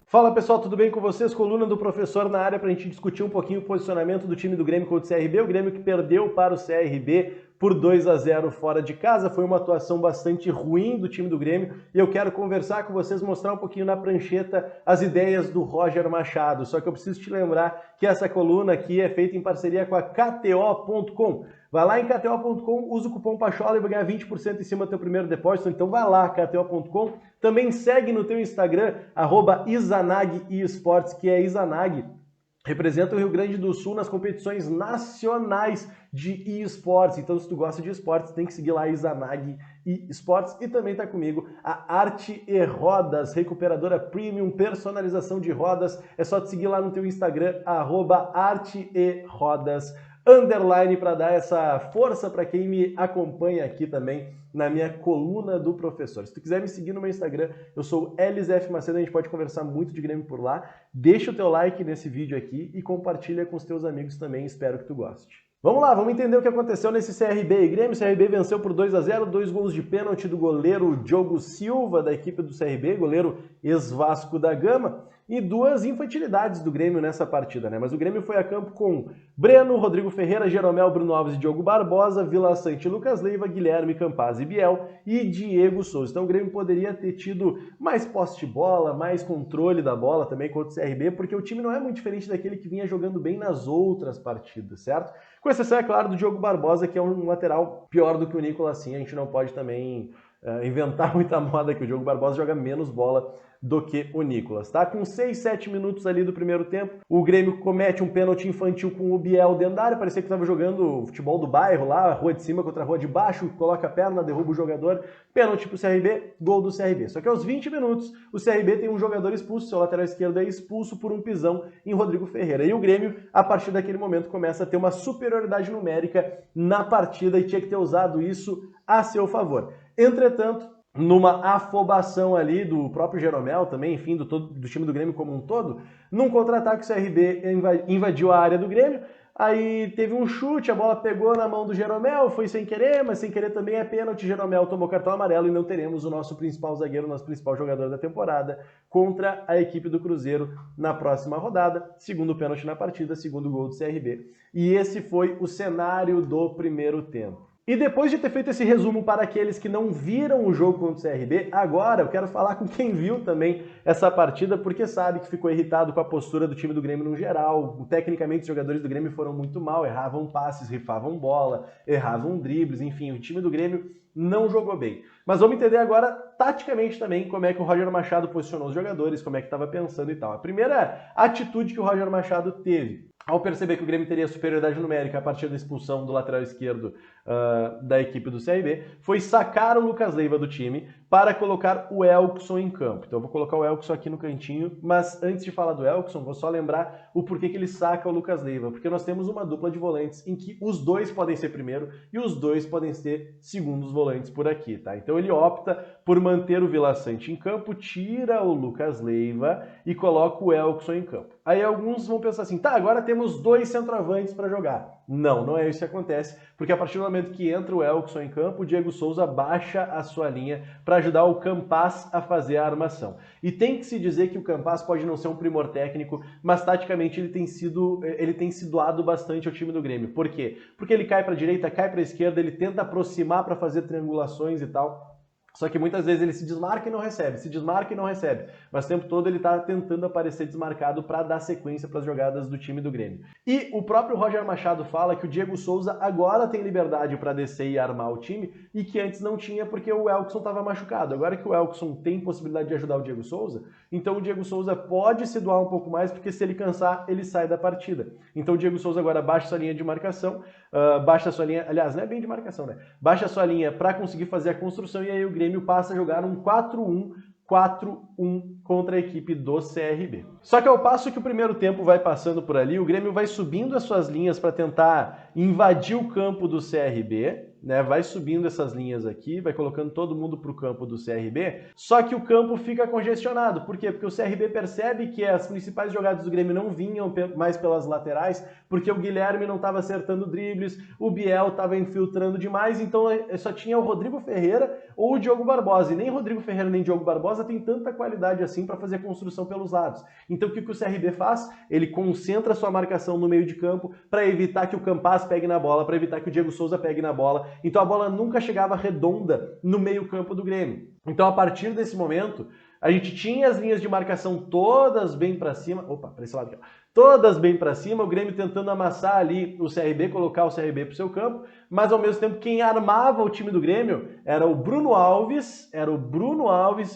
Fala pessoal, tudo bem com vocês? Coluna do professor na área para a gente discutir um pouquinho o posicionamento do time do Grêmio contra o CRB. O Grêmio que perdeu para o CRB por 2-0 fora de casa. Foi uma atuação bastante ruim do time do Grêmio e eu quero conversar com vocês, mostrar um pouquinho na prancheta as ideias do Roger Machado. Só que eu preciso te lembrar que essa coluna aqui é feita em parceria com a KTO.com. Vai lá em KTO.com, usa o cupom PACHOLA e vai ganhar 20% em cima do teu primeiro depósito. Então vai lá, KTO.com. Também segue no teu Instagram, @IzanagEsports, que é Izanag. Representa o Rio Grande do Sul nas competições nacionais de esportes. Então, se tu gosta de esportes, tem que seguir lá Izanag Esportes. E também está comigo a Arte e Rodas, recuperadora premium, personalização de rodas. É só te seguir lá no teu Instagram, @arteerodas_, para dar essa força para quem me acompanha aqui também na minha coluna do professor. Se tu quiser me seguir no meu Instagram, eu sou LZF Macedo, a gente pode conversar muito de Grêmio por lá. Deixa o teu like nesse vídeo aqui e compartilha com os teus amigos também, espero que tu goste. Vamos lá, vamos entender o que aconteceu nesse CRB e Grêmio. O CRB venceu por 2-0, 2 gols de pênalti do goleiro Diogo Silva, da equipe do CRB, goleiro ex-Vasco da Gama, e 2 infantilidades do Grêmio nessa partida, né? Mas o Grêmio foi a campo com Breno, Rodrigo Ferreira, Jeromel, Bruno Alves e Diogo Barbosa, Vila Sante, Lucas Leiva, Guilherme Campaz e Biel e Diego Souza. Então o Grêmio poderia ter tido mais posse de bola, mais controle da bola também contra o CRB, porque o time não é muito diferente daquele que vinha jogando bem nas outras partidas, certo? Com exceção, é claro, do Diogo Barbosa, que é um lateral pior do que o Nicolas, sim. A gente não pode também inventar muita moda, que o Diogo Barbosa joga menos bola do que o Nicolas, tá? Com 6, 7 minutos ali do primeiro tempo, o Grêmio comete um pênalti infantil com o Biel dentro da área, parecia que estava jogando futebol do bairro lá, rua de cima contra a rua de baixo, coloca a perna, derruba o jogador, pênalti pro CRB, gol do CRB. Só que aos 20 minutos, o CRB tem um jogador expulso, seu lateral esquerdo é expulso por um pisão em Rodrigo Ferreira. E o Grêmio, a partir daquele momento, começa a ter uma superioridade numérica na partida e tinha que ter usado isso a seu favor. Entretanto, numa afobação ali do próprio Jeromel também, enfim, do time do Grêmio como um todo, num contra-ataque o CRB invadiu a área do Grêmio, aí teve um chute, a bola pegou na mão do Jeromel, foi sem querer, mas sem querer também é pênalti, Jeromel tomou cartão amarelo e não teremos o nosso principal zagueiro, o nosso principal jogador da temporada contra a equipe do Cruzeiro na próxima rodada, segundo pênalti na partida, segundo gol do CRB. E esse foi o cenário do primeiro tempo. E depois de ter feito esse resumo para aqueles que não viram o jogo contra o CRB, agora eu quero falar com quem viu também essa partida, porque sabe que ficou irritado com a postura do time do Grêmio no geral. Tecnicamente, os jogadores do Grêmio foram muito mal, erravam passes, rifavam bola, erravam dribles, enfim, o time do Grêmio não jogou bem. Mas vamos entender agora, taticamente também, como é que o Roger Machado posicionou os jogadores, como é que estava pensando e tal. A primeira atitude que o Roger Machado teve ao perceber que o Grêmio teria superioridade numérica a partir da expulsão do lateral esquerdo da equipe do CRB, foi sacar o Lucas Leiva do time para colocar o Elkson em campo. Então eu vou colocar o Elkson aqui no cantinho, mas antes de falar do Elkson, vou só lembrar o porquê que ele saca o Lucas Leiva, porque nós temos uma dupla de volantes em que os dois podem ser primeiro e os dois podem ser segundos volantes por aqui, tá? Então ele opta por manter o Vila Sante em campo, tira o Lucas Leiva e coloca o Elkson em campo. Aí alguns vão pensar assim, tá, agora temos 2 centroavantes para jogar. Não, não é isso que acontece, porque a partir do momento que entra o Elkson em campo, o Diego Souza baixa a sua linha para ajudar o Campaz a fazer a armação. E tem que se dizer que o Campaz pode não ser um primor técnico, mas taticamente ele tem se doado bastante ao time do Grêmio. Por quê? Porque ele cai para a direita, cai para a esquerda, ele tenta aproximar para fazer triangulações e tal. Só que muitas vezes ele se desmarca e não recebe, se desmarca e não recebe. Mas o tempo todo ele está tentando aparecer desmarcado para dar sequência para as jogadas do time do Grêmio. E o próprio Roger Machado fala que o Diego Souza agora tem liberdade para descer e armar o time e que antes não tinha porque o Elkson estava machucado. Agora que o Elkson tem possibilidade de ajudar o Diego Souza, então o Diego Souza pode se doar um pouco mais porque se ele cansar, ele sai da partida. Então o Diego Souza agora baixa sua linha de marcação, baixa sua linha, aliás, não é bem de marcação, né? Baixa sua linha para conseguir fazer a construção e aí o Grêmio passa a jogar um 4-1-4-1 contra a equipe do CRB. Só que ao passo que o primeiro tempo vai passando por ali, o Grêmio vai subindo as suas linhas para tentar invadir o campo do CRB, né? Vai subindo essas linhas aqui, vai colocando todo mundo para o campo do CRB, só que o campo fica congestionado. Por quê? Porque o CRB percebe que as principais jogadas do Grêmio não vinham mais pelas laterais, porque o Guilherme não estava acertando dribles, o Biel estava infiltrando demais, então só tinha o Rodrigo Ferreira ou o Diogo Barbosa, e nem Rodrigo Ferreira nem Diogo Barbosa tem tanta qualidade assim para fazer construção pelos lados. Então o que o CRB faz? Ele concentra sua marcação no meio de campo para evitar que o Campaz pegue na bola, para evitar que o Diego Souza pegue na bola. Então a bola nunca chegava redonda no meio campo do Grêmio. Então a partir desse momento, a gente tinha as linhas de marcação todas bem para cima. Opa, para esse lado aqui, ó. Todas bem para cima, o Grêmio tentando amassar ali o CRB, colocar o CRB para o seu campo, mas ao mesmo tempo quem armava o time do Grêmio era o Bruno Alves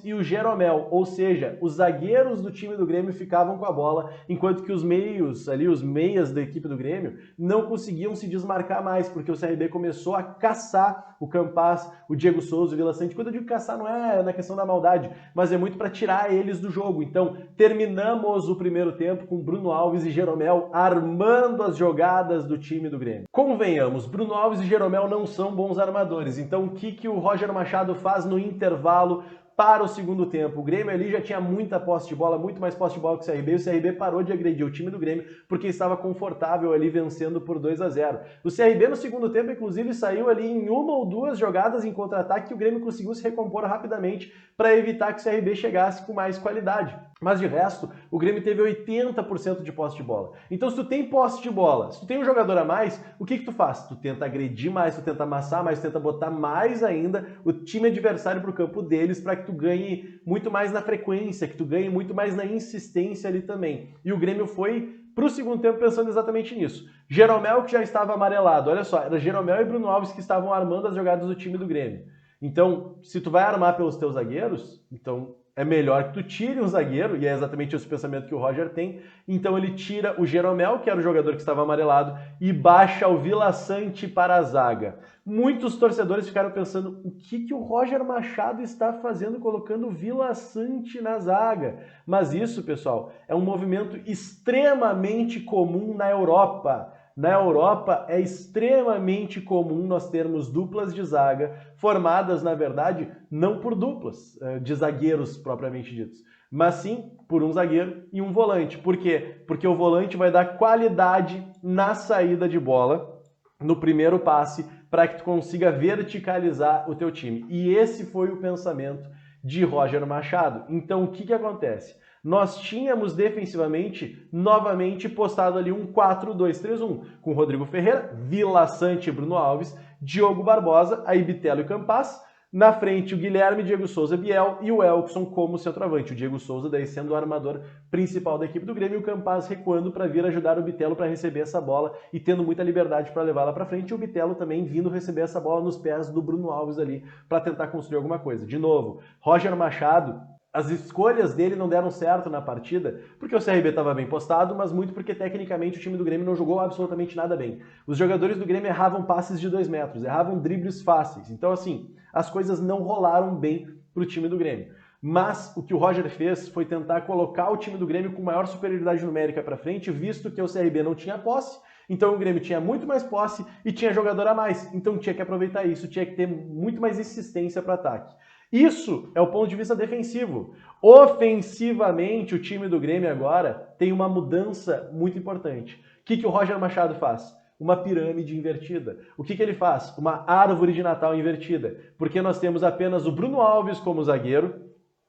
e o Jeromel, ou seja, os zagueiros do time do Grêmio ficavam com a bola, enquanto que os meios, ali os meias da equipe do Grêmio, não conseguiam se desmarcar mais, porque o CRB começou a caçar o Campaz, o Diego Souza, o Vila Sante. Quando eu digo caçar não é na questão da maldade, mas é muito para tirar eles do jogo. Então, terminamos o primeiro tempo com Bruno Alves e Jeromel armando as jogadas do time do Grêmio. Convenhamos, Bruno Alves e Jeromel não são bons armadores, então o que o Roger Machado faz no intervalo para o segundo tempo? O Grêmio ali já tinha muita posse de bola, muito mais posse de bola que o CRB, e o CRB parou de agredir o time do Grêmio porque estava confortável ali vencendo por 2-0. O CRB no segundo tempo, inclusive, saiu ali em uma ou duas jogadas em contra-ataque que o Grêmio conseguiu se recompor rapidamente para evitar que o CRB chegasse com mais qualidade. Mas de resto, o Grêmio teve 80% de posse de bola. Então se tu tem posse de bola, se tu tem um jogador a mais, o que tu faz? Tu tenta agredir mais, tu tenta amassar mais, tu tenta botar mais ainda o time adversário para o campo deles para que tu ganhe muito mais na frequência, que tu ganhe muito mais na insistência ali também. E o Grêmio foi para o segundo tempo pensando exatamente nisso. Jeromel, que já estava amarelado, olha só, era Jeromel e Bruno Alves que estavam armando as jogadas do time do Grêmio. Então, se tu vai armar pelos teus zagueiros, então é melhor que tu tire um zagueiro, e é exatamente esse pensamento que o Roger tem. Então ele tira o Jeromel, que era o jogador que estava amarelado, e baixa o Vila Sante para a zaga. Muitos torcedores ficaram pensando, o que o Roger Machado está fazendo colocando o Vila Sante na zaga? Mas isso, pessoal, é um movimento extremamente comum na Europa. Na Europa é extremamente comum nós termos duplas de zaga formadas, na verdade, não por duplas de zagueiros propriamente ditos, mas sim por um zagueiro e um volante. Por quê? Porque o volante vai dar qualidade na saída de bola, no primeiro passe, para que tu consiga verticalizar o teu time. E esse foi o pensamento de Roger Machado. Então o que acontece? Nós tínhamos defensivamente, novamente, postado ali um 4-2-3-1, com Rodrigo Ferreira, Vila Sante e Bruno Alves, Diogo Barbosa, aí Bitelo e Campaz, na frente o Guilherme, Diego Souza, Biel e o Elkson como centroavante. O Diego Souza daí sendo o armador principal da equipe do Grêmio e o Campaz recuando para vir ajudar o Bitelo para receber essa bola e tendo muita liberdade para levá-la para frente, e o Bitelo também vindo receber essa bola nos pés do Bruno Alves ali para tentar construir alguma coisa. De novo, Roger Machado, as escolhas dele não deram certo na partida, porque o CRB estava bem postado, mas muito porque tecnicamente o time do Grêmio não jogou absolutamente nada bem. Os jogadores do Grêmio erravam passes de 2 metros, erravam dribles fáceis. Então, assim, as coisas não rolaram bem para o time do Grêmio. Mas o que o Roger fez foi tentar colocar o time do Grêmio com maior superioridade numérica para frente, visto que o CRB não tinha posse. Então o Grêmio tinha muito mais posse e tinha jogador a mais. Então tinha que aproveitar isso, tinha que ter muito mais insistência para ataque. Isso é o ponto de vista defensivo. Ofensivamente, o time do Grêmio agora tem uma mudança muito importante. O que o Roger Machado faz? Uma pirâmide invertida. O que ele faz? Uma árvore de Natal invertida. Porque nós temos apenas o Bruno Alves como zagueiro,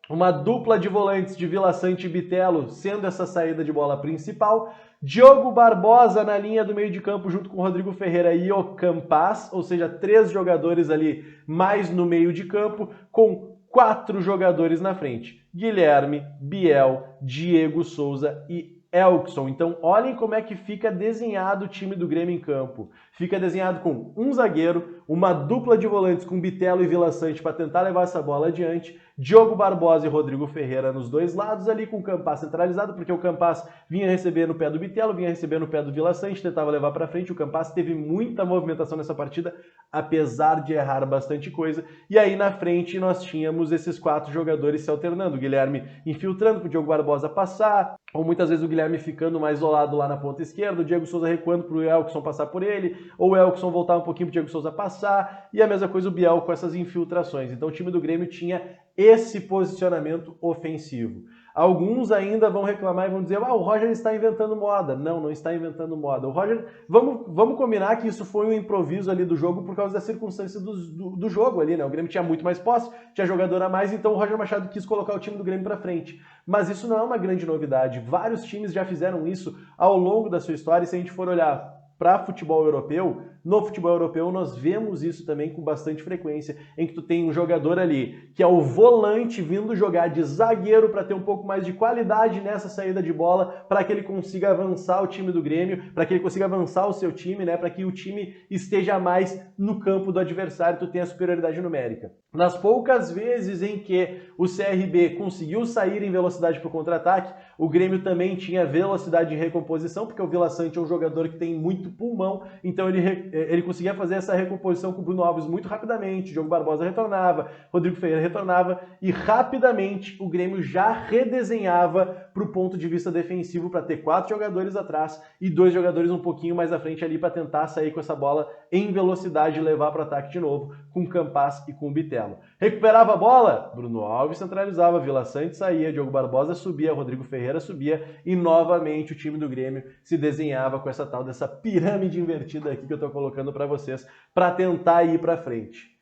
uma dupla de volantes de Vila Sante e Bitelo sendo essa saída de bola principal, Diogo Barbosa na linha do meio de campo junto com Rodrigo Ferreira e o Campaz, ou seja, 3 jogadores ali mais no meio de campo, com 4 jogadores na frente, Guilherme, Biel, Diego Souza e Elkson. Então olhem como é que fica desenhado o time do Grêmio em campo. Fica desenhado com um zagueiro, uma dupla de volantes com Bitelo e Vila Sante para tentar levar essa bola adiante, Diogo Barbosa e Rodrigo Ferreira nos dois lados ali com o Campaz centralizado, porque o Campaz vinha receber no pé do Bitelo, vinha receber no pé do Vila Sante, tentava levar para frente. O Campaz teve muita movimentação nessa partida, apesar de errar bastante coisa. E aí na frente nós tínhamos esses 4 jogadores se alternando, o Guilherme infiltrando para o Diogo Barbosa passar, ou muitas vezes o Guilherme ficando mais isolado lá na ponta esquerda, o Diego Souza recuando para o Elkson passar por ele, ou o Elkson voltar um pouquinho para o Diego Souza passar, e a mesma coisa o Biel com essas infiltrações. Então o time do Grêmio tinha esse posicionamento ofensivo. Alguns ainda vão reclamar e vão dizer, o Roger está inventando moda. Não, não está inventando moda. O Roger, vamos combinar que isso foi um improviso ali do jogo por causa da circunstância do jogo ali, né? O Grêmio tinha muito mais posse, tinha jogador a mais, então o Roger Machado quis colocar o time do Grêmio para frente. Mas isso não é uma grande novidade. Vários times já fizeram isso ao longo da sua história, e se a gente for olhar para futebol europeu, no futebol europeu nós vemos isso também com bastante frequência, em que tu tem um jogador ali que é o volante vindo jogar de zagueiro para ter um pouco mais de qualidade nessa saída de bola, para que ele consiga avançar o time do Grêmio, para que ele consiga avançar o seu time, né, para que o time esteja mais no campo do adversário, tu tem a superioridade numérica. Nas poucas vezes em que o CRB conseguiu sair em velocidade para o contra-ataque, o Grêmio também tinha velocidade de recomposição, porque o Vila Sante é um jogador que tem muito pulmão, então ele conseguia fazer essa recomposição com o Bruno Alves muito rapidamente, o Diogo Barbosa retornava, Rodrigo Ferreira retornava, e rapidamente o Grêmio já redesenhava para o ponto de vista defensivo, para ter 4 jogadores atrás e 2 jogadores um pouquinho mais à frente ali para tentar sair com essa bola em velocidade e levar para o ataque de novo, com o Campaz e com o Bitelo. Recuperava a bola, Bruno Alves centralizava, Vila Sante saía, Diogo Barbosa subia, Rodrigo Ferreira subia, e novamente o time do Grêmio se desenhava com essa tal dessa pirâmide invertida aqui que eu estou colocando para vocês, para tentar ir para frente.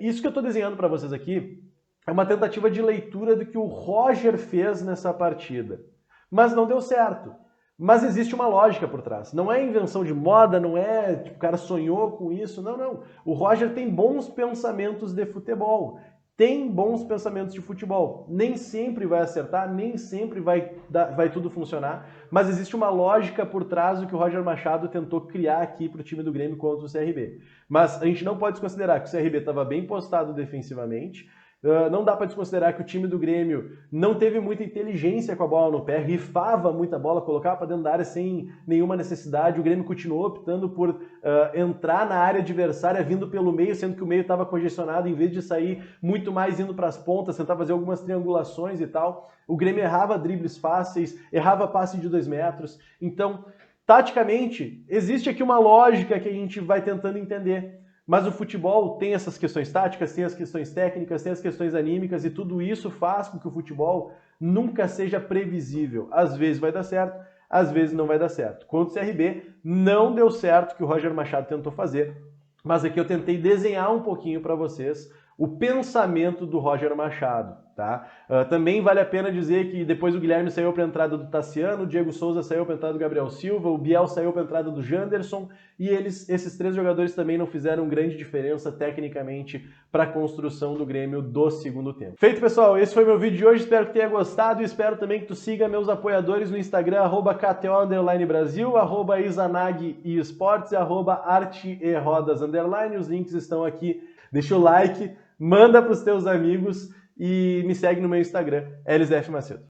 Isso que eu estou desenhando para vocês aqui é uma tentativa de leitura do que o Roger fez nessa partida, mas não deu certo. Mas existe uma lógica por trás. Não é invenção de moda, não é tipo, o cara sonhou com isso, não. O Roger tem bons pensamentos de futebol, tem bons pensamentos de futebol. Nem sempre vai acertar, nem sempre vai tudo funcionar, mas existe uma lógica por trás do que o Roger Machado tentou criar aqui para o time do Grêmio contra o CRB. Mas a gente não pode desconsiderar que o CRB estava bem postado defensivamente. Não dá para desconsiderar que o time do Grêmio não teve muita inteligência com a bola no pé, rifava muita bola, colocava para dentro da área sem nenhuma necessidade. O Grêmio continuou optando por entrar na área adversária vindo pelo meio, sendo que o meio estava congestionado, em vez de sair muito mais indo para as pontas, tentar fazer algumas triangulações e tal. O Grêmio errava dribles fáceis, errava passe de 2 metros. Então, taticamente, existe aqui uma lógica que a gente vai tentando entender. Mas o futebol tem essas questões táticas, tem as questões técnicas, tem as questões anímicas, e tudo isso faz com que o futebol nunca seja previsível. Às vezes vai dar certo, às vezes não vai dar certo. Contra o CRB, não deu certo o que o Roger Machado tentou fazer, mas aqui eu tentei desenhar um pouquinho para vocês o pensamento do Roger Machado, tá? Também vale a pena dizer que depois o Guilherme saiu para a entrada do Tassiano, o Diego Souza saiu para a entrada do Gabriel Silva, o Biel saiu para a entrada do Janderson, e esses 3 jogadores também não fizeram grande diferença tecnicamente para a construção do Grêmio do segundo tempo. Feito, pessoal, esse foi meu vídeo de hoje, espero que tenha gostado e espero também que tu siga meus apoiadores no Instagram, @KTO_Brasil, @Izanag_Esportes e @Arte_Rodas_. Os links estão aqui. Deixa o like, manda para os teus amigos e me segue no meu Instagram, LZF Macedo.